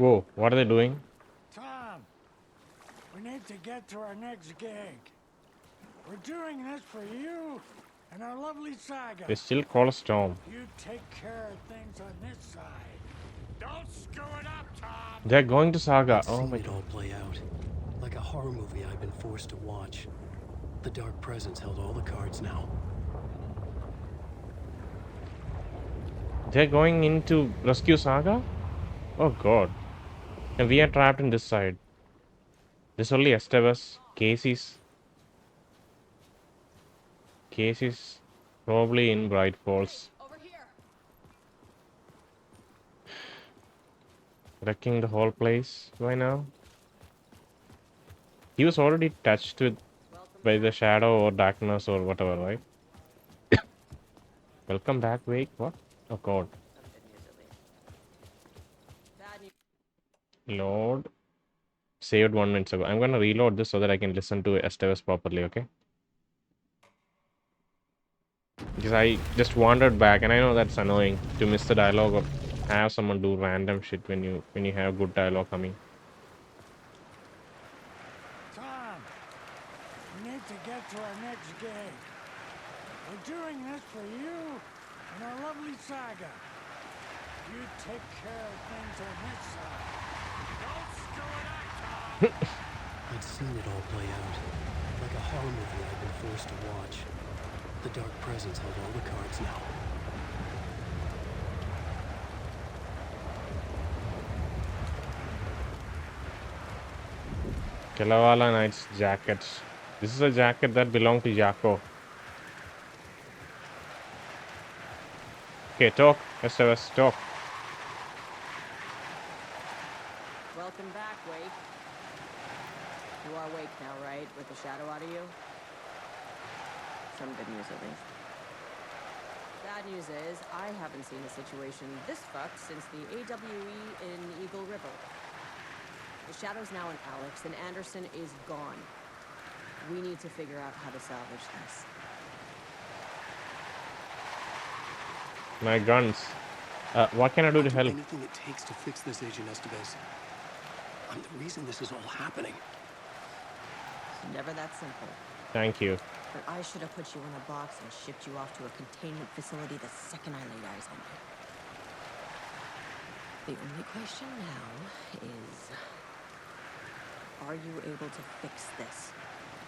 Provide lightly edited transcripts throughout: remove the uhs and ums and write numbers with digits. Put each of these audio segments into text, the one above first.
Whoa, what are they doing? Tom, we need to get to our next gig. We're doing this for you and our lovely saga. They still call a storm. You take care of things on this side. Don't screw it up, Tom! They're going to Saga. I'd Oh seen my it god. all play out. Like a horror movie I've been forced to watch. The Dark Presence held all the cards now. They're going into rescue Saga? Oh god. And we are trapped in this side. This only Estevez. Casey's probably in Bright Falls. Over here. Wrecking the whole place by now. He was already touched with by the shadow or darkness or whatever, right? Welcome back, Wake. What? Oh god. Load. Saved 1 minute ago. I'm gonna reload this so that I can listen to Estevez properly, okay? Because I just wandered back and I know that's annoying to miss the dialogue or have someone do random shit when you have good dialogue coming. Tom, we need to get to our next gig. We're doing this for you and our lovely saga. You take care of things on this side. Don't screw it up, Tom! I'd seen it all play out. Like a horror movie I've been forced to watch. The Dark Presence held all the cards now. Kalavala Knight's jacket. This is a jacket that belonged to Jaco. Okay, talk. Estevez, talk. Welcome back, Wake. You are awake now, right? With the shadow out of you? Some good news, at least. Bad news is, I haven't seen a situation this fucked since the AWE in Eagle River. The shadow's now in Alex, and Anderson is gone. We need to figure out how to salvage this. My guns. What can I do to help? Anything it takes to fix this, Agent Estevez. I'm the reason this is all happening. It's never that simple. Thank you. But I should have put you in a box and shipped you off to a containment facility the second I laid eyes on you. The only question now is, are you able to fix this?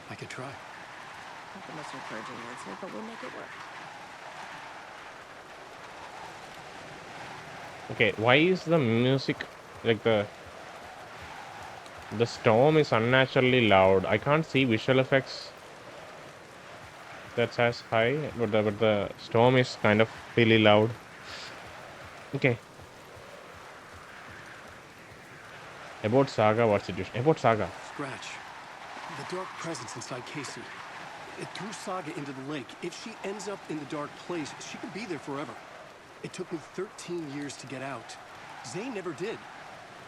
I could try. Not the most encouraging answer, but we'll make it work. Okay, why is the music like the storm is unnaturally loud? I can't see visual effects that's as high, but the storm is kind of really loud. Okay. About Saga, what situation? About Saga. Scratch. The Dark Presence inside Casey. It threw Saga into the lake. If she ends up in the dark place, she could be there forever. It took me 13 years to get out. Zane never did.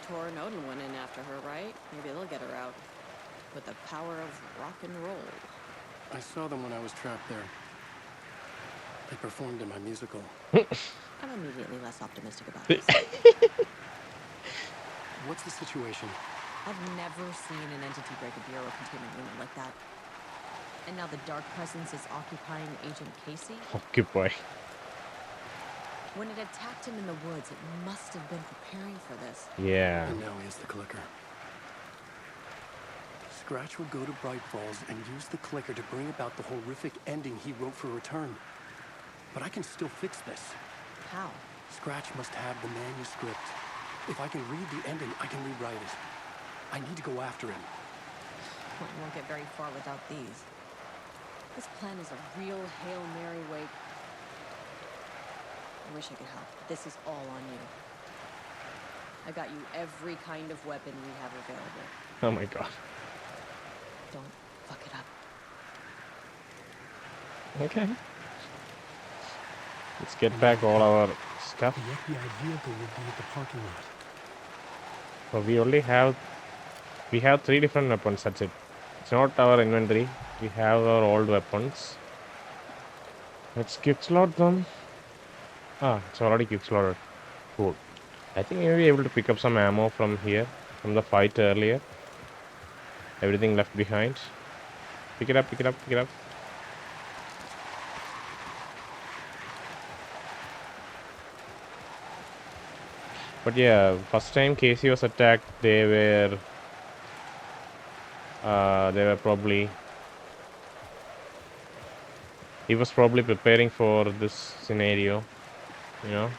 Tor and Odin went in after her, right? Maybe they'll get her out. With the power of rock and roll. I saw them when I was trapped there. They performed in my musical. I'm immediately less optimistic about this. What's the situation? I've never seen an entity break a bureau containment unit like that. And now the Dark Presence is occupying Agent Casey? Occupy. When it attacked him in the woods, it must have been preparing for this. Yeah. And now he has the clicker. Scratch will go to Bright Falls and use the clicker to bring about the horrific ending he wrote for Return. But I can still fix this. How? Scratch must have the manuscript. If I can read the ending, I can rewrite it. I need to go after him. Well, you won't get very far without these. This plan is a real Hail Mary, Wake. I wish I could help. This is all on you. I got you every kind of weapon we have available. Oh my god. Don't fuck it up. Okay. Let's get back all our stuff. The FBI vehicle will be at the parking lot. So we have 3 different weapons, that's it. It's not our inventory. We have our old weapons. Let's kickslot them. Ah, it's already kickslotted. Cool. I think we may be able to pick up some ammo from here, from the fight earlier. Everything left behind. Pick it up, pick it up, pick it up. But yeah, first time Casey was attacked, they were probably, he was probably preparing for this scenario, you know.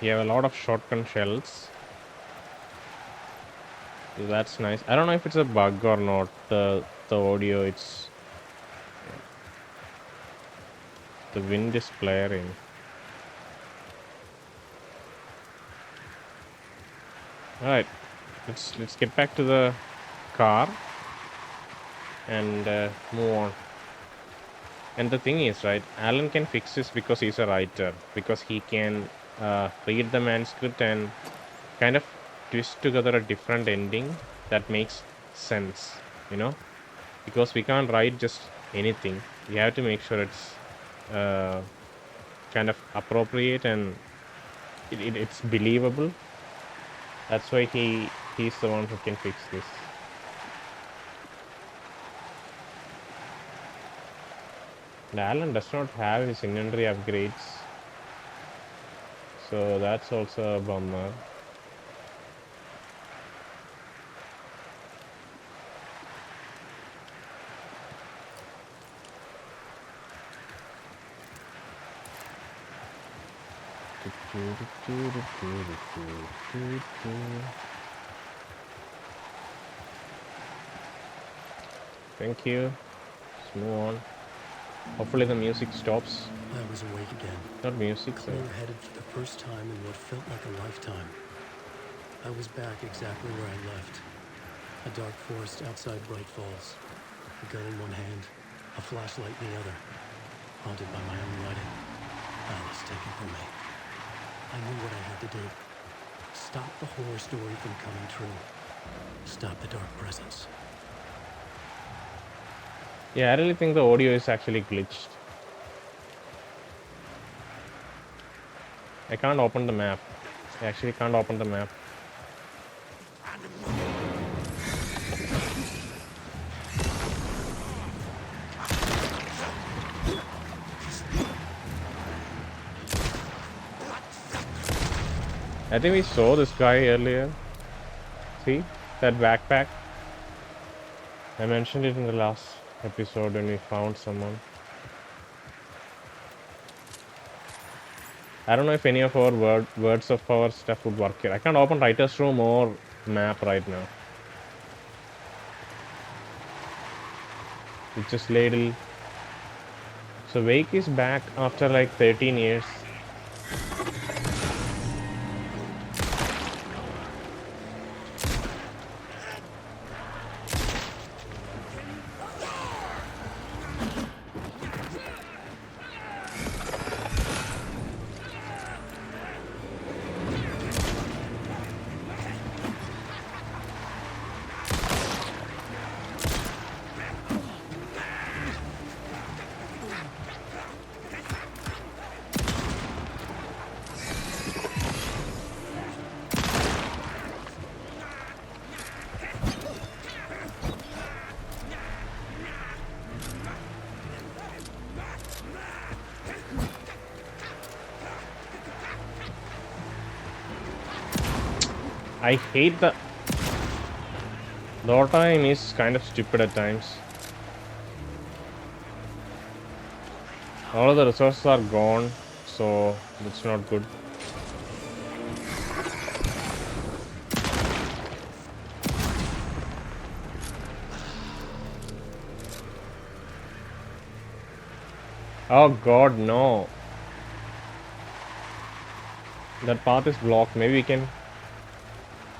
You have a lot of shotgun shells. So that's nice. I don't know if it's a bug or not. The audio, the wind is blaring. All right, let's get back to the car and move on. And the thing is, right, Alan can fix this because he's a writer, because he can read the manuscript and kind of twist together a different ending that makes sense, you know, because we can't write just anything. We have to make sure it's kind of appropriate and it's believable. That's why he's the one who can fix this. And Alan does not have his inventory upgrades, so that's also a bummer. Thank you. Let's move on. Hopefully the music stops. I was awake again. Not music, so. Clear-headed for the first time in what felt like a lifetime. I was back exactly where I left. A dark forest outside Bright Falls. A gun in one hand, a flashlight in the other. Haunted by my own writing. Alice taken from me. I knew what I had to do. Stop the horror story from coming true. Stop the dark presence. Yeah, I really think the audio is actually glitched. I can't open the map. I actually can't open the map. I think we saw this guy earlier. See? That backpack? I mentioned it in the last episode when we found someone. I don't know if any of our words of power stuff would work here. I can't open writer's room or map right now. It's just ladle. So Wake is back after like 13 years. I hate the time is kind of stupid at times. All of the resources are gone, so that's not good. Oh god, no. That path is blocked. Maybe we can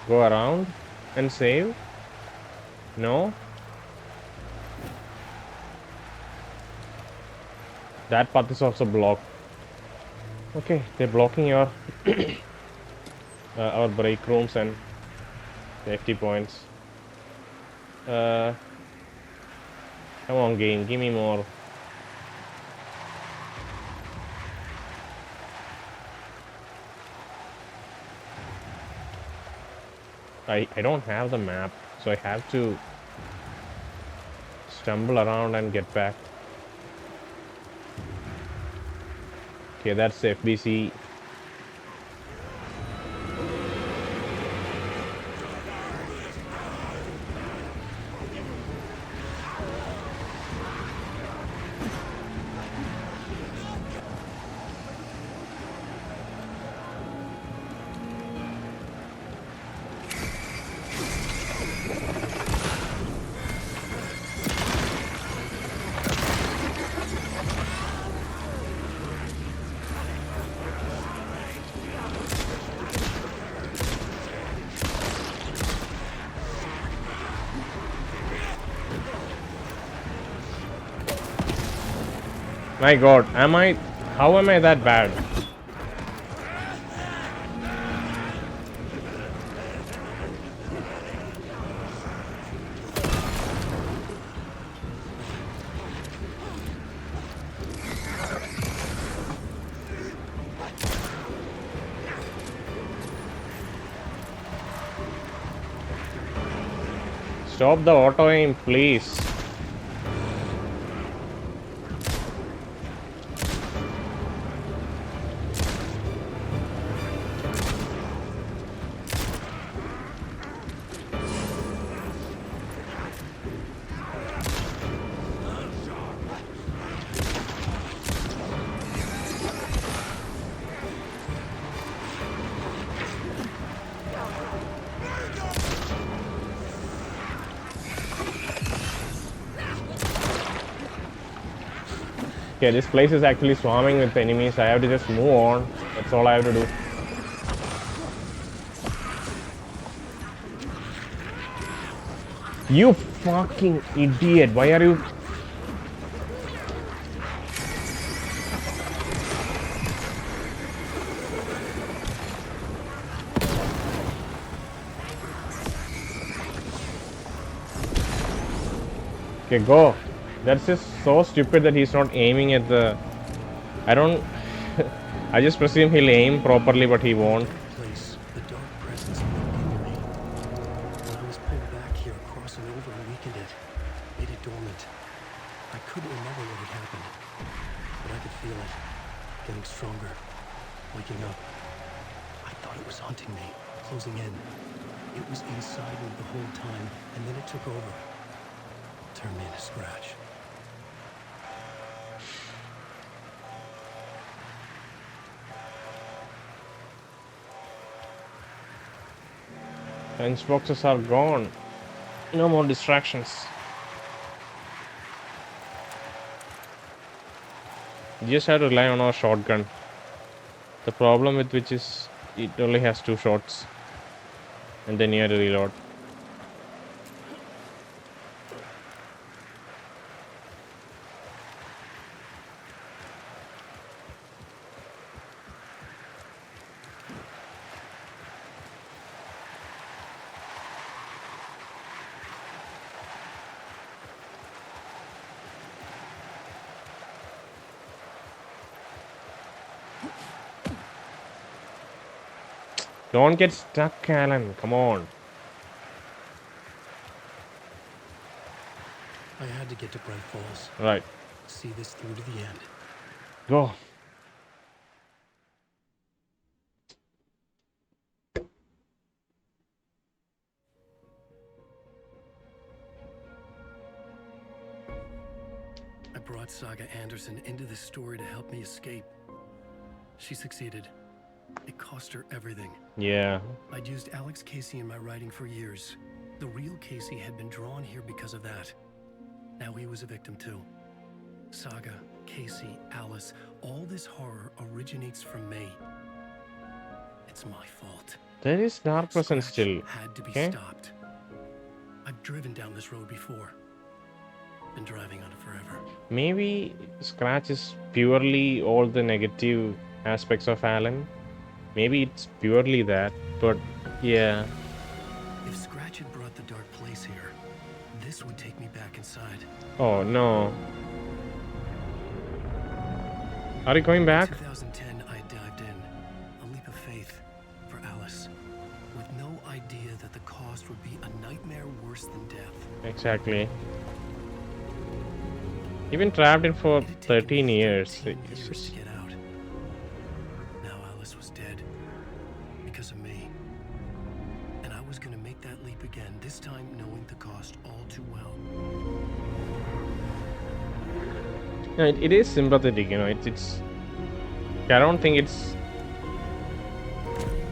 go around and save? No? That path is also blocked. Okay, they're blocking your our break rooms and safety points. Come on, game, give me more. I don't have the map, so I have to stumble around and get back. Okay, that's FBC. My god, how am I that bad? Stop the auto aim, please. Okay, this place is actually swarming with enemies. I have to just move on. That's all I have to do. You fucking idiot. Why are you... Okay, go. That's just so stupid that he's not aiming at the... I don't... I just presume he'll aim properly, but he won't. Place, the dark presence moved me. When I was pulled back here, crossing over and weakened it, made it dormant. I couldn't remember what had happened, but I could feel it, getting stronger, waking up. I thought it was hunting me, closing in. It was inside me the whole time, and then it took over. Turned me into scratch. Lunch boxes are gone. No more distractions. You just have to rely on our shotgun. The problem with which is it only has 2 shots. And then you have to reload. Don't get stuck, Alan. Come on. I had to get to Bright Falls. Right. See this through to the end. Go. I brought Saga Anderson into this story to help me escape. She succeeded. It cost her everything. Yeah. I'd used Alex Casey in my writing for years. The real Casey had been drawn here because of that. Now he was a victim too. Saga, Casey, Alice, all this horror originates from me. It's my fault. There is dark presence Scratch still. had to be Okay. stopped. I've driven down this road before. Been driving on it forever. Maybe Scratch is purely all the negative aspects of Alan. Maybe it's purely that, but yeah. If Scratch had brought the dark place here, this would take me back inside. Oh no. Are you going In back? 2010, I dived in. A leap of faith for Alice. With no idea that the cost would be a nightmare worse than death. Exactly. You've been trapped in for It had taken 13 me years. 13 It's years to just... get out. Now Alice was dead. Because of me. And I was gonna make that leap again, this time knowing the cost all too well. No, it is sympathetic, you know. It's. I don't think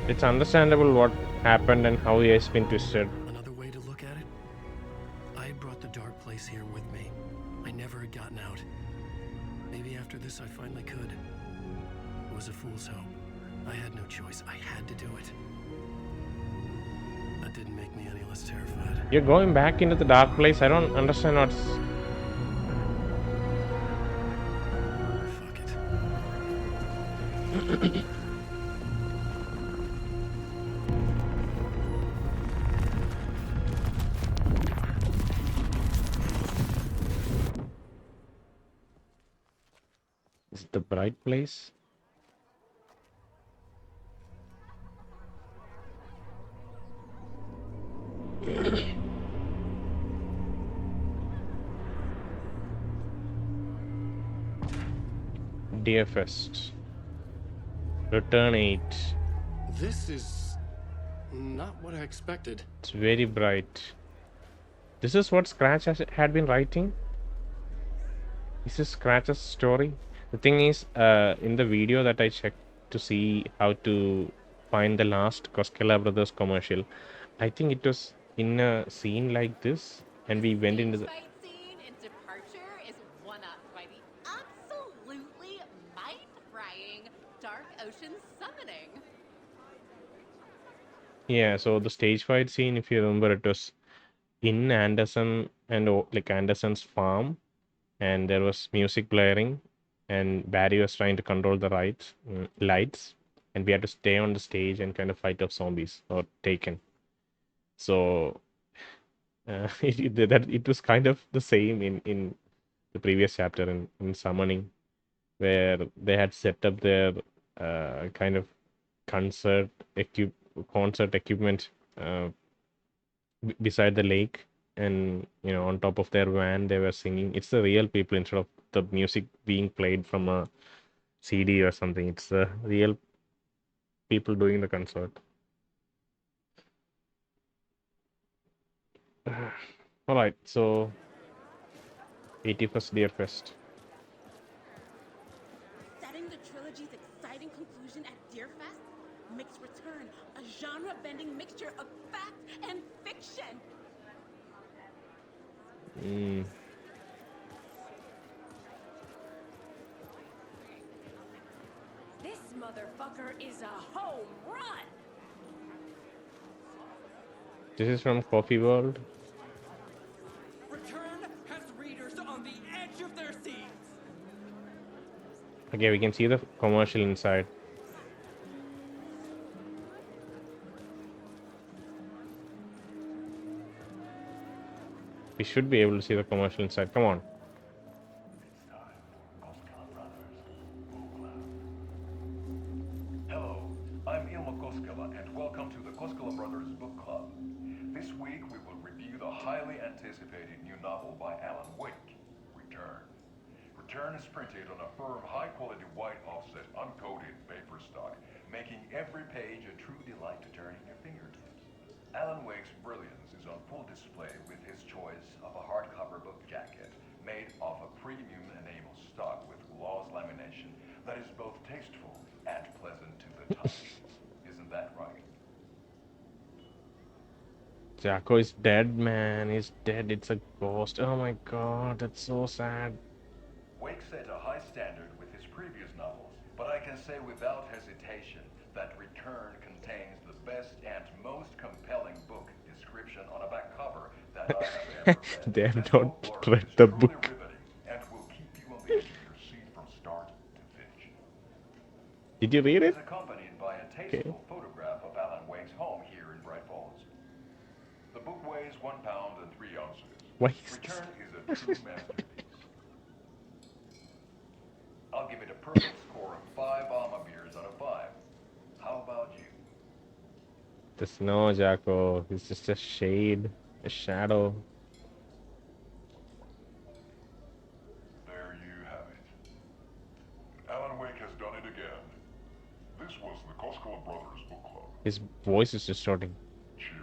it's understandable what happened and how he has been twisted. Another way to look at it, I had brought the dark place here with me. I never had gotten out. Maybe after this I finally could. It was a fool's hope. I had no choice. I had to do it. That didn't make me any less terrified. You're going back into the dark place. I don't understand what's. Fuck it. Is it the bright place? Deerfest. Return 8. This is not what I expected. It's very bright. This is what Scratch had been writing? This is Scratch's story? The thing is, in the video that I checked to see how to find the last Koskela Brothers commercial, I think it was in a scene like this, and we went into the... Fight scene in Departure is one up by the absolutely mind-frying Dark Ocean summoning. Yeah, so the stage fight scene, if you remember, it was in Anderson and like Anderson's farm, and there was music blaring, and Barry was trying to control the lights, and we had to stay on the stage and kind of fight off zombies or taken. So it was kind of the same in the previous chapter in summoning, where they had set up their kind of concert equipment beside the lake, and you know, on top of their van they were singing. It's the real people instead of the music being played from a CD or something. It's the real people doing the concert. All right, so 81st Deerfest. Setting the trilogy's exciting conclusion at Deerfest makes Return a genre-bending mixture of fact and fiction. This motherfucker is a home run! This is from Coffee World. Return has readers on the edge of their seats. Okay, we can see the commercial inside. We should be able to see the commercial inside. Come on. Hello, I'm Ilmo Koskela, and welcome to the Koskela Brothers Book Club. This week we will review the highly anticipated new novel by Alan Wake, Return. Return is printed on a firm, high-quality white offset, uncoated paper stock, making every page a true delight to turn in your fingertips. Alan Wake's brilliance is on full display with his choice of a hardcover book jacket made of a premium enamel stock with gloss lamination that is both tasteful and pleasant to the touch. Isn't that right? Jacko is dead, man. He's dead. It's a ghost. Oh my god, that's so sad. Wake set a high standard with his previous novels, but I can say without hesitation that Return contains the best and most compelling book description on a back cover that I have ever read. Damn, This don't book read is the truly book. riveting and will keep you on the edge of your seat from start to finish. Did you read It it? is accompanied by a tasteful photograph of Alan Wake's home here in Bright Falls. The book weighs 1 pound and 3 ounces. What is this? Return is a true masterpiece. I'll give it a perfect score of 5 Alma beers out of 5. How about you? The snow, Jacko. It's just a shade, a shadow. There you have it. Alan Wake has done it again. This was the Koskela Brothers Book Club. His voice is distorting. Cheers.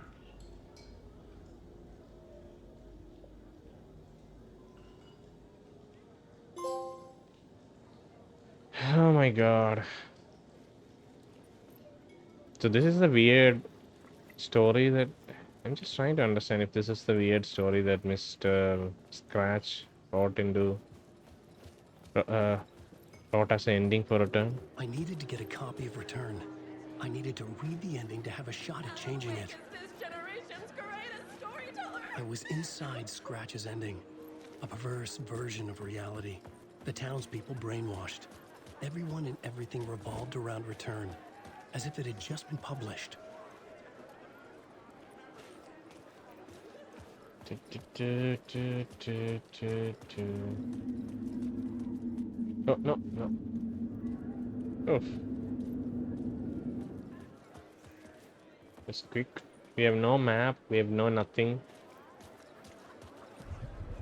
Oh my god. So this is the weird story that I'm just trying to understand if this is the weird story that Mr. Scratch wrote wrote as an ending for Return. I needed to get a copy of Return. I needed to read the ending to have a shot at changing it. This generation's greatest storyteller. I was inside Scratch's ending, a perverse version of reality. The townspeople brainwashed. Everyone and everything revolved around Return, as if it had just been published. Oh, no, no. Oof. Just quick. We have no map, we have no nothing.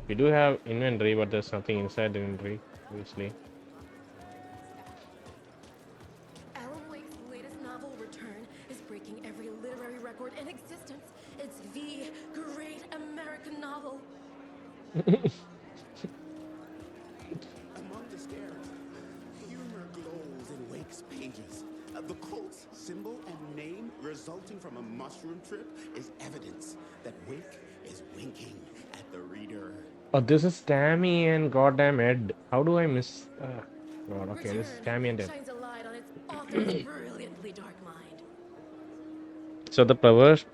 We do have inventory, but there's nothing inside the inventory, obviously. Alan Wake's latest novel, Return, is breaking every literary record in existence. It's the great American novel. Among the stairs, humor glows in Wake's pages. The cult's symbol and name resulting from a mushroom trip is evidence that Wake is winking at the reader. Oh, this is Tammy and goddamn Ed. How do I miss? God, okay, this is Tammy and Ed. Shines a light on its author's brilliantly dark mind. So the perverse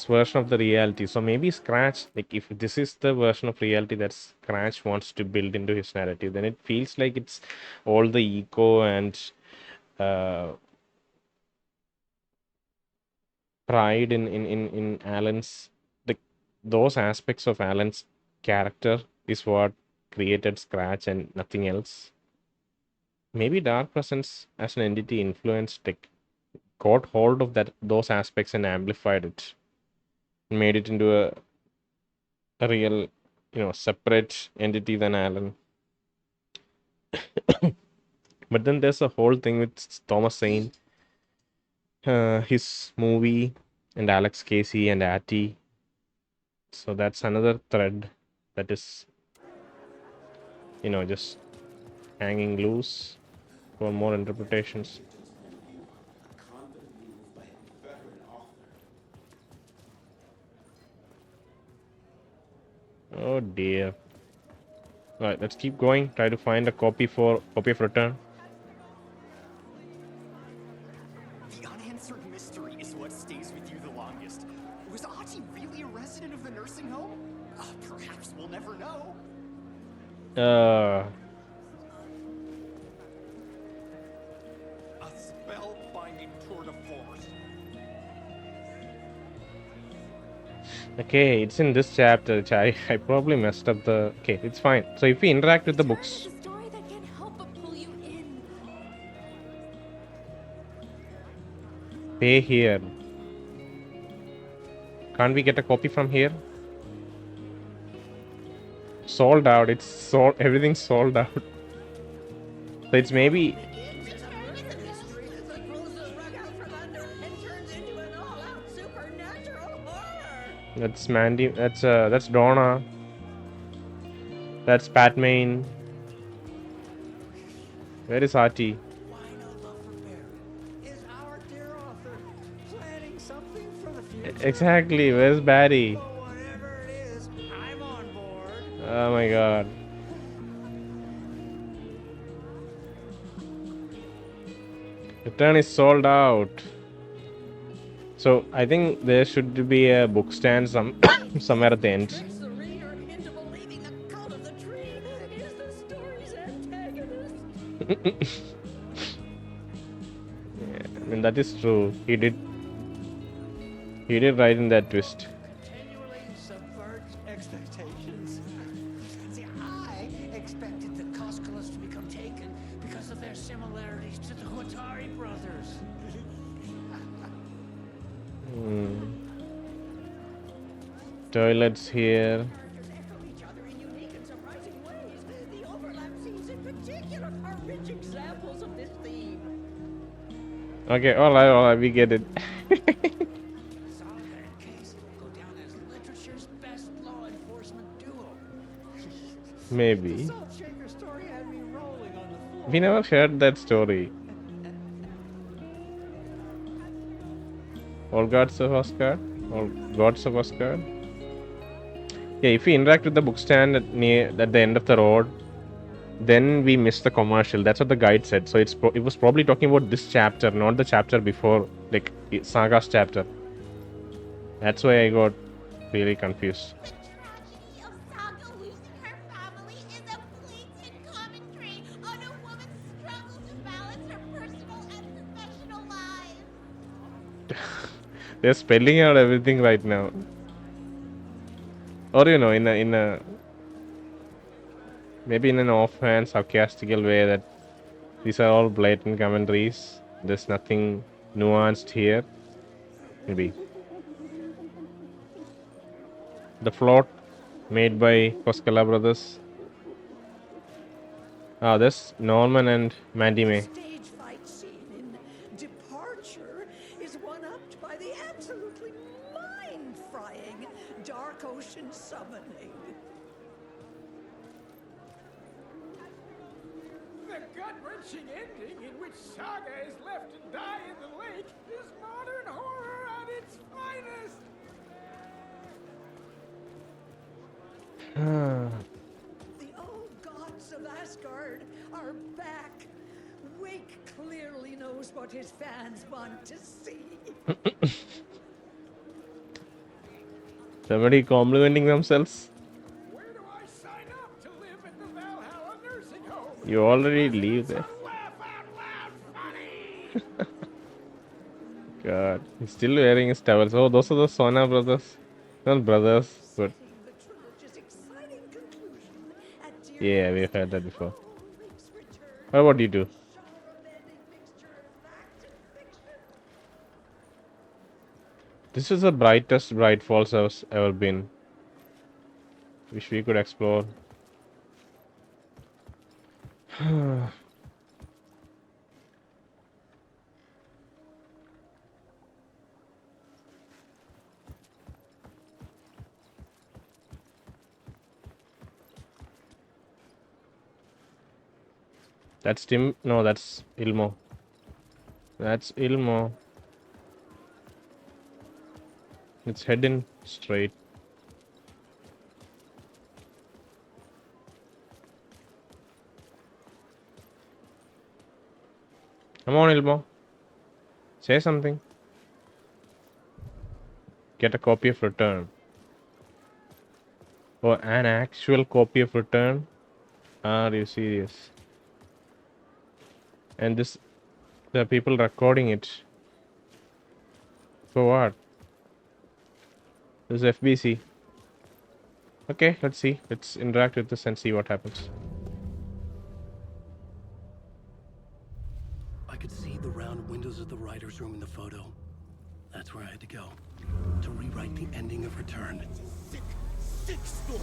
version of the reality. So maybe Scratch, like if this is the version of reality that Scratch wants to build into his narrative, then it feels like it's all the ego and pride in Alan's, like those aspects of Alan's character is what created Scratch and nothing else. Maybe Dark Presence as an entity influenced, like got hold of those aspects and amplified it, made it into a real, separate entity than Alan. But then there's a whole thing with Thomas Zane, his movie, and Alex Casey and Ahti. So that's another thread that is, just hanging loose for more interpretations. Oh dear. Alright, let's keep going. Try to find a copy of Return. The unanswered mystery is what stays with you the longest. Was Ahti really a resident of the nursing home? Perhaps we'll never know. A spellbinding tour de force. Okay, it's in this chapter which I probably messed up the... Okay, it's fine. So if we interact with the books... It's a story that can't help but pull you in. Pay here. Can't we get a copy from here? Sold out. It's sold. Everything's sold out. So it's maybe... That's Mandy. That's Donna. That's Patmain. Where is Ahti? Why no love for Barry? Is our dear author planning something for the future? Exactly. Where's Barry? Well, whatever it is, I'm on board. Oh my god. Return is sold out. So I think there should be a book stand somewhere at the end. Tricks the reader into believing the cult of the tree is the story's antagonist. Yeah, And that is true. He did write in that twist. Continually subverts expectations. See, I expected the Koskalas to become taken because of their similarities to the Huatari brothers. Toilets here. Characters echo each other in unique and surprising ways. The overlap scenes in particular are rich examples of this theme. Okay, alright, we get it. Saga and Case go down as literature's best law enforcement duo. Maybe. The salt shaker story had me rolling on the floor. We never heard that story. All gods of Asgard? All gods of Asgard? Yeah, if we interact with the book stand at the end of the road, then we miss the commercial. That's what the guide said. So it was probably talking about this chapter, not the chapter before, like Saga's chapter. That's why I got really confused. The tragedy of Saga losing her family is a blatant commentary on a woman's struggle to balance her personal and professional lives. They're spelling out everything right now. Or in a maybe in an offhand, sarcastical way that these are all blatant commentaries. There's nothing nuanced here. Maybe. The float made by Koskala brothers. Ah, there's Norman and Mandy May. Stage fight scene in Departure is one-upped by the absolutely mind-frying Dark Ocean summoning. The gut-wrenching ending in which Saga is left to die in the lake is modern horror at its finest. The old gods of Asgard are back. Wake clearly knows what his fans want to see. Somebody complimenting themselves. Where do I sign up to live at the Valhalla nursing home? You already leave there. Laugh out loud funny. God, he's still wearing his towels. Oh, those are the Sona brothers. Not brothers, but The trilogy's exciting conclusion at yeah, we've heard that before. What about you two? This is the brightest Bright Falls I've ever been. Wish we could explore. That's Tim. No, that's Ilmo. That's Ilmo. It's heading straight. Come on, Ilmo. Say something. Get a copy of Return. Oh, an actual copy of Return? Are you serious? And this, the people recording it. For what? This is FBC. Okay, let's see. Let's interact with this and see what happens. I could see the round windows of the writer's room in the photo. That's where I had to go. To rewrite the ending of Return. Sick story.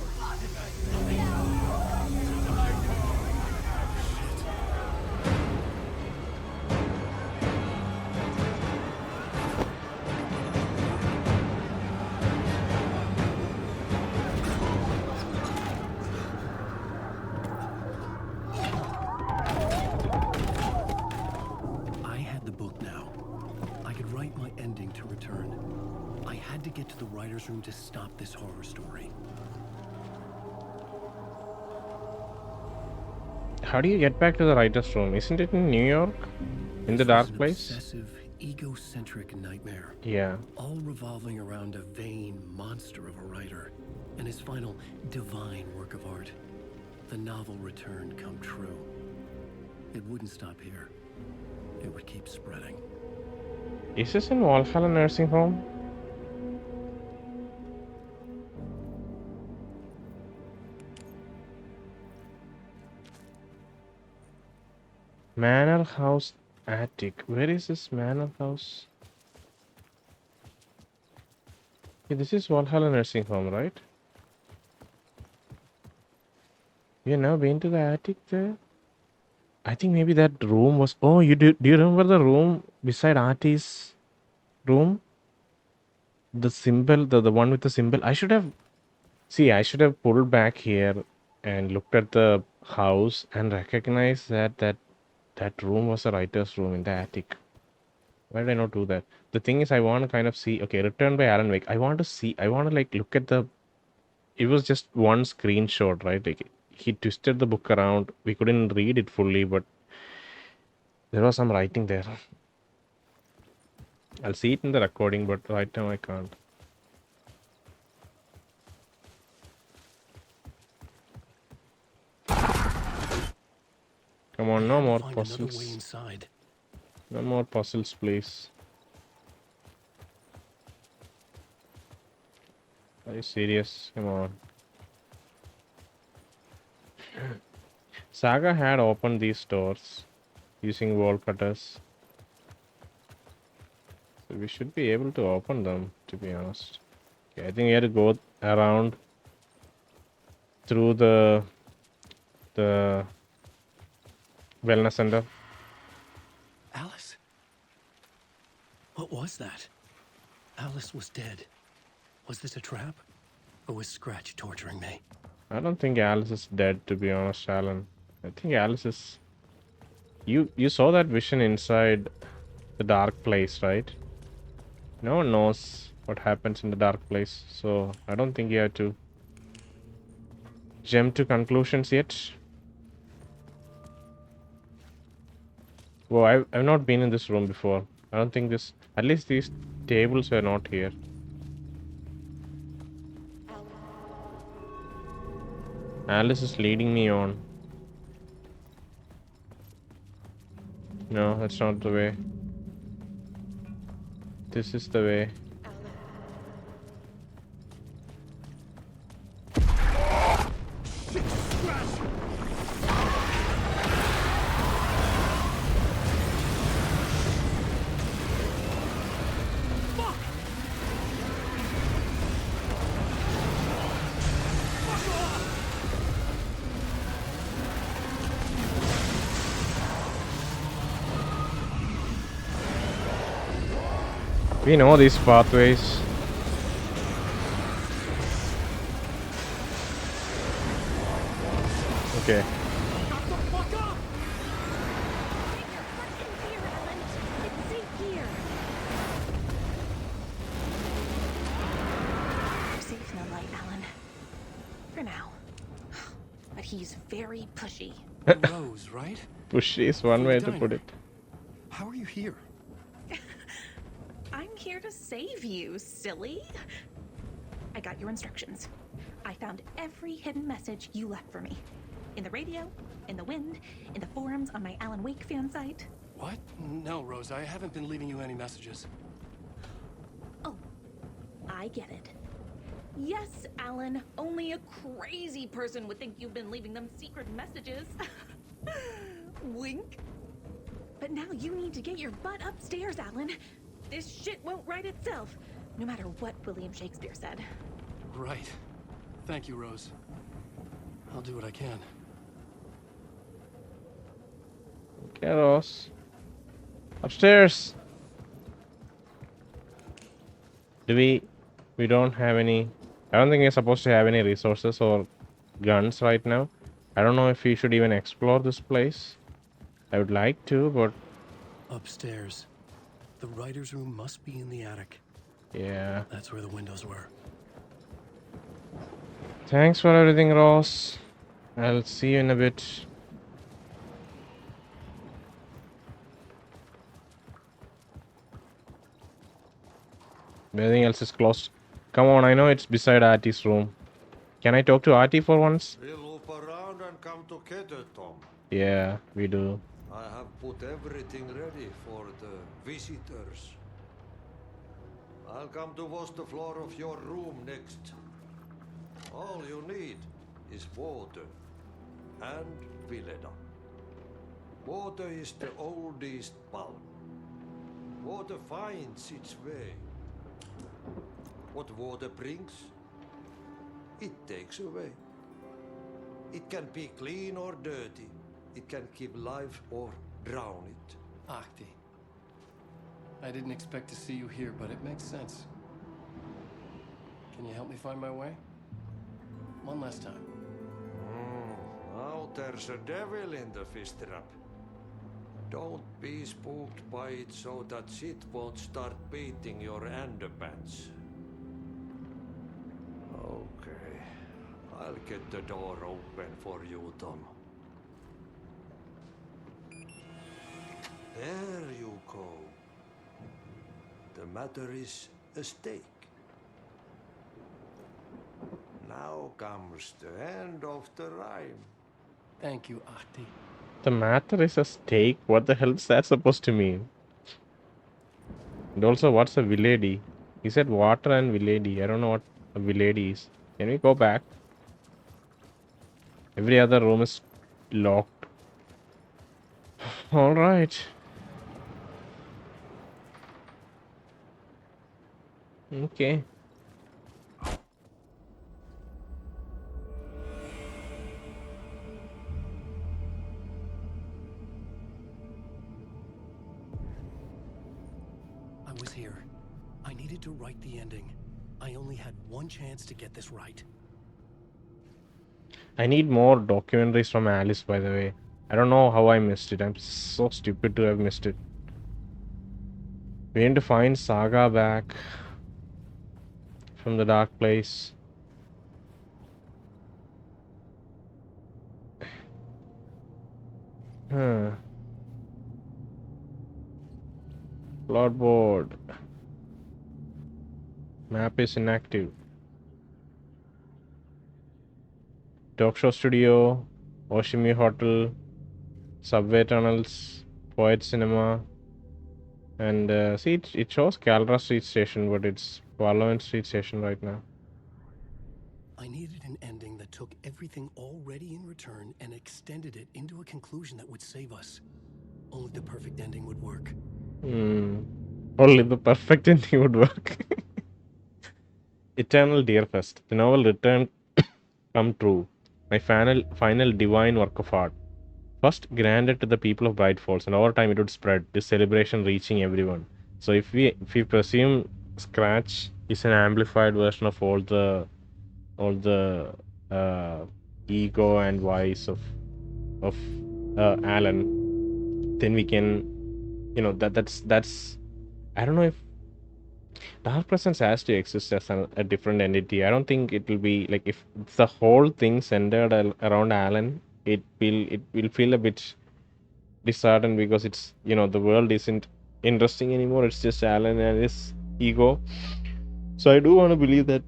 I had the book now. I could write my ending to Return. I had to get to the writer's room to stop this horror story. How do you get back to the writer's room? Isn't it in New York? In the dark place? Obsessive, egocentric nightmare. Yeah. All revolving around a vain monster of a writer and his final divine work of art. The novel Return come true. It wouldn't stop here. It would keep spreading. Is this in Valhalla nursing home? Manor House Attic. Where is this Manor House? Yeah, this is Valhalla nursing home, right? You never been to the attic there? I think maybe that room was. Oh, you do? Do you remember the room beside Ahti's room? The symbol, the one with the symbol. I should have. See, I should have pulled back here and looked at the house and recognized that room was a writer's room in the attic. Why did I not do that? The thing is, I want to kind of see. Okay, Return by Alan Wake. I want to see. I want to like look at the. It was just one screenshot, right? Like he twisted the book around. We couldn't read it fully, but there was some writing there. I'll see it in the recording, but right now I can't. Come on, no more puzzles. No more puzzles, please. Are you serious? Come on. Saga had opened these doors using wall cutters. So we should be able to open them, to be honest. Okay, I think we have to go around through the wellness center. Alice? What was that? Alice was dead. Was this a trap? Or was Scratch torturing me? I don't think Alice is dead, to be honest, Alan. I think Alice is... You saw that vision inside the dark place, right? No one knows what happens in the dark place, so I don't think you have to jump to conclusions yet. Whoa, I've not been in this room before. I don't think this... At least these tables were not here. Alice is leading me on. No, that's not the way. This is the way. We know these pathways. Okay. Safe in the light, Alan. For now. But he's very pushy. Rose, right? Pushy is one way to put it. How are you here? I'm here to save you, silly. I got your instructions. I found every hidden message you left for me. In the radio, in the wind, in the forums on my Alan Wake fan site. What? No, Rose, I haven't been leaving you any messages. Oh, I get it. Yes, Alan, only a crazy person would think you've been leaving them secret messages. Wink. But now you need to get your butt upstairs, Alan. This shit won't right itself, no matter what William Shakespeare said. Right. Thank you, Rose. I'll do what I can. Okay, Rose. Upstairs. We don't have any... I don't think we're supposed to have any resources or guns right now. I don't know if we should even explore this place. I would like to, but... Upstairs. The writer's room must be in the attic. Yeah. That's where the windows were. Thanks for everything, Ross. I'll see you in a bit. Everything else is closed. Come on, I know it's beside Ahti's room. Can I talk to Ahti for once? We'll loop around and come together, Tom. Yeah, we do. I have put everything ready for the visitors. I'll come to wash the floor of your room next. All you need is water and Vileda. Water is the oldest bulb. Water finds its way. What water brings, it takes away. It can be clean or dirty. It can give life or drown it. Ahti. I didn't expect to see you here, but it makes sense. Can you help me find my way? One last time. Now there's a devil in the fish trap. Don't be spooked by it so that shit won't start beating your underpants. Okay. I'll get the door open for you, Tom. There you go. The matter is a stake. Now comes the end of the rhyme. Thank you, Ahti. The matter is a steak. What the hell is that supposed to mean? And also, what's a villady? He said water and villady. I don't know what a villady is. Can we go back? Every other room is locked. All right. Okay. I was here. I needed to write the ending. I only had one chance to get this right. I need more documentaries from Alice, by the way. I don't know how I missed it. I'm so stupid to have missed it. We need to find Saga back from the dark place. Board. Map is inactive. Talk show studio, Oshimi Hotel, subway tunnels, Poet Cinema, and see it shows Calra Street Station, but it's Parliament Street Station right now. I needed an ending that took everything already in return and extended it into a conclusion that would save us. Only the perfect ending would work. Only the perfect ending would work. Eternal Deerfest. The novel returned come true. My final divine work of art. First granted to the people of Bright Falls, and over time it would spread, this celebration reaching everyone. So if we presume Scratch is an amplified version of all the ego and vice of Alan, then we can, that's I don't know if Dark Presence has to exist as a different entity. I don't think it will be like if the whole thing centered around Alan, it will feel a bit disheartened because it's the world isn't interesting anymore. It's just Alan and his ego. So I do want to believe that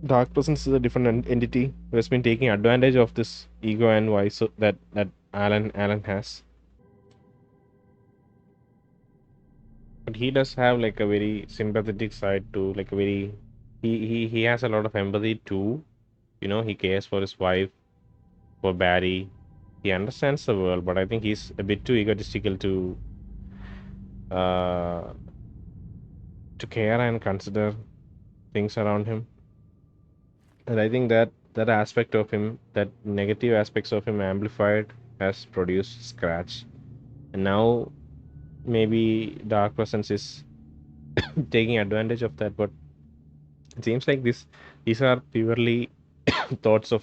Dark Presence is a different entity who has been taking advantage of this ego and vice that Alan has. But he does have like a very sympathetic side too, like a very he has a lot of empathy too. He cares for his wife, for Barry. He understands the world, but I think he's a bit too egotistical to care and consider things around him. And I think that aspect of him, that negative aspects of him amplified, has produced Scratch. And now maybe Dark Presence is taking advantage of that, but it seems like these are purely thoughts of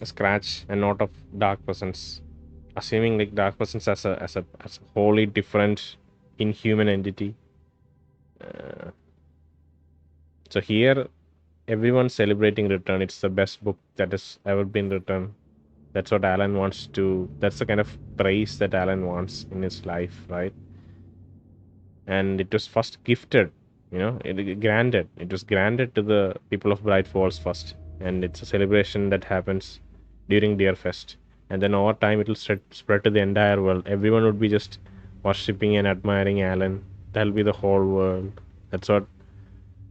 Scratch and not of Dark Presence. Assuming like Dark Presence as a wholly different inhuman entity. So here everyone's celebrating return. It's the best book that has ever been written. That's what Alan wants to. That's the kind of praise that Alan wants in his life, right? And it was first gifted, granted. It was granted to the people of Bright Falls first, and it's a celebration that happens during Deerfest, and then over time it will spread to the entire world. Everyone would be just worshipping and admiring Alan that'll be the whole world. That's what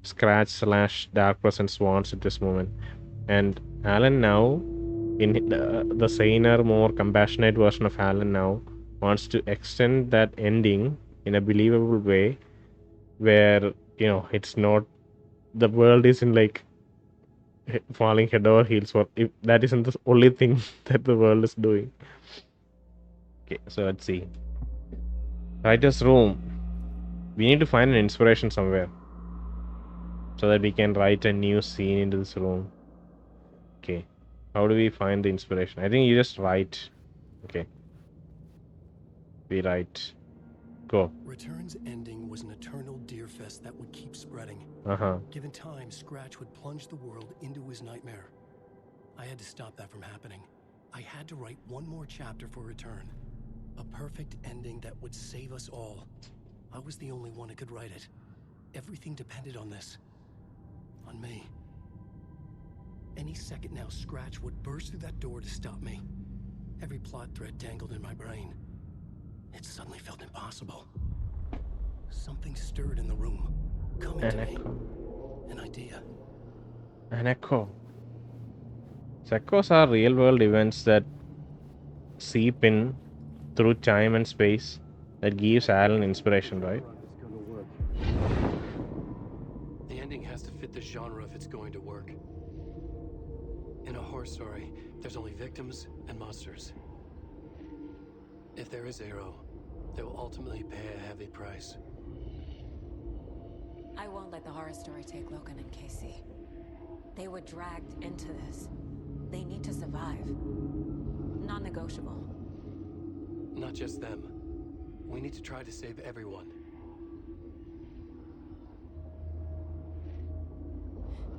Scratch / Dark Presence wants at this moment. And Alan now, in the saner, more compassionate version of Alan now, wants to extend that ending in a believable way, where it's not, the world isn't like falling head over heels for, if that isn't the only thing that the world is doing. Okay, so let's see. Writer's room. We need to find an inspiration somewhere so that we can write a new scene into this room. Okay, how do we find the inspiration? I think you just write. Okay, we write. Go. Return's ending was an eternal Deerfest that would keep spreading. Given time, Scratch would plunge the world into his nightmare. I had to stop that from happening. I had to write one more chapter for Return. A perfect ending that would save us all. I was the only one who could write it. Everything depended on this. On me. Any second now, Scratch would burst through that door to stop me. Every plot thread tangled in my brain. It suddenly felt impossible. Something stirred in the room, coming to me. An idea. An echo. So echoes are real-world events that seep in through time and space that gives Alan inspiration, right? The ending has to fit the genre if it's going to work. In a horror story, there's only victims and monsters. If there is Arrow, they will ultimately pay a heavy price. I won't let the horror story take Logan and Casey. They were dragged into this. They need to survive. Non-negotiable. Not just them. We need to try to save everyone.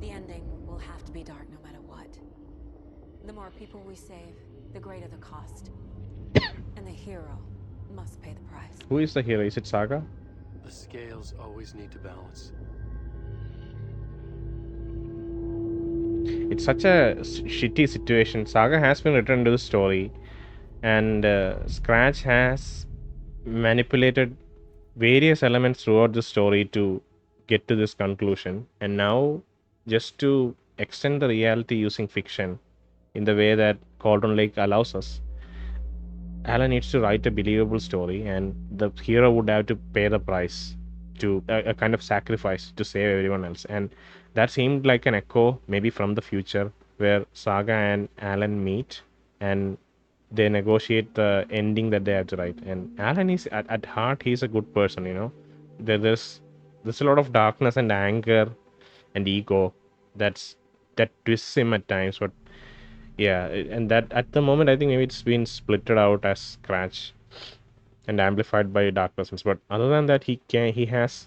The ending will have to be dark no matter what. The more people we save, the greater the cost. And the hero must pay the price. Who is the hero? Is it Saga? The scales always need to balance. It's such a shitty situation. Saga has been written into the story, and Scratch has manipulated various elements throughout the story to get to this conclusion. And now, just to extend the reality using fiction in the way that Cauldron Lake allows us, Alan needs to write a believable story, and the hero would have to pay the price, to a kind of sacrifice to save everyone else. And that seemed like an echo, maybe from the future, where Saga and Alan meet and they negotiate the ending that they have to write. And Alan is at heart, he's a good person. There's a lot of darkness and anger and ego that twists him at times, but yeah, and that at the moment I think maybe it's been splitted out as Scratch and amplified by Dark Presence. But other than that, he has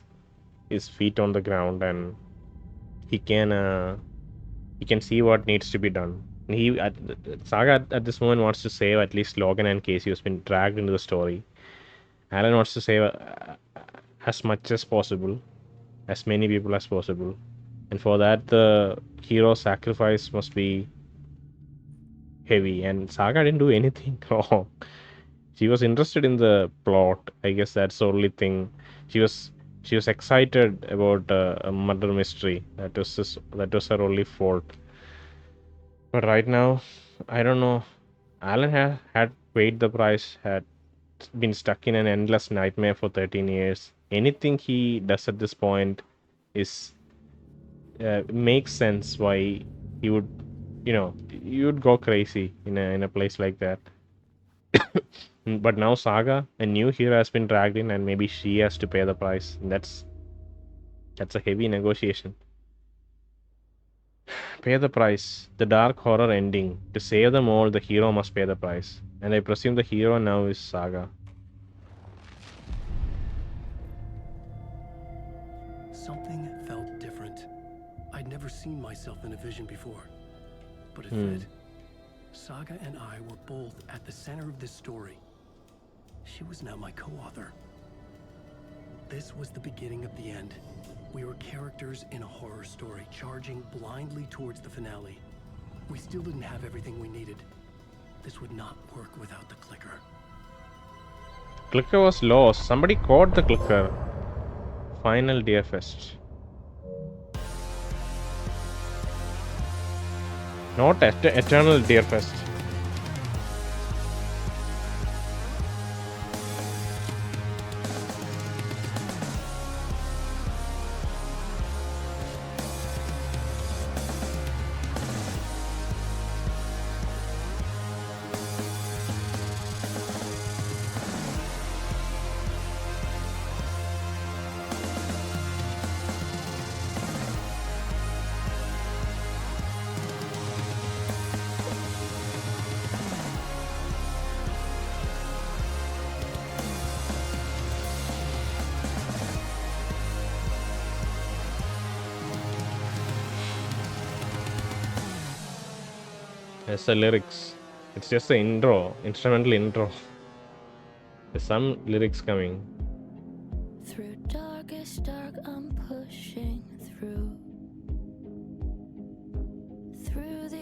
his feet on the ground, and he can see what needs to be done. And Saga at this moment wants to save at least Logan and Casey, who's been dragged into the story. Alan wants to save as much as possible, as many people as possible, and for that the hero sacrifice must be heavy. And Saga didn't do anything wrong. She was interested in the plot. I guess that's the only thing. She was excited about a murder mystery. That was her only fault. But right now, I don't know. Alan had paid the price, had been stuck in an endless nightmare for 13 years. Anything he does at this point is makes sense why he would, you would go crazy in a place like that. But now Saga, a new hero, has been dragged in, and maybe she has to pay the price. And that's a heavy negotiation. Pay the price. The dark horror ending. To save them all, the hero must pay the price. And I presume the hero now is Saga. Something felt different. I'd never seen myself in a vision before. But it fit. Saga and I were both at the center of this story. She was now my co-author. This was the beginning of the end. We were characters in a horror story, charging blindly towards the finale. We still didn't have everything we needed. This would not work without the clicker. Clicker was lost. Somebody caught the clicker. Final Deerfest. Not Eternal Deerfest. There's the lyrics. It's just the intro, instrumental intro. There's some lyrics coming. Through darkest dark, I'm pushing through. Through the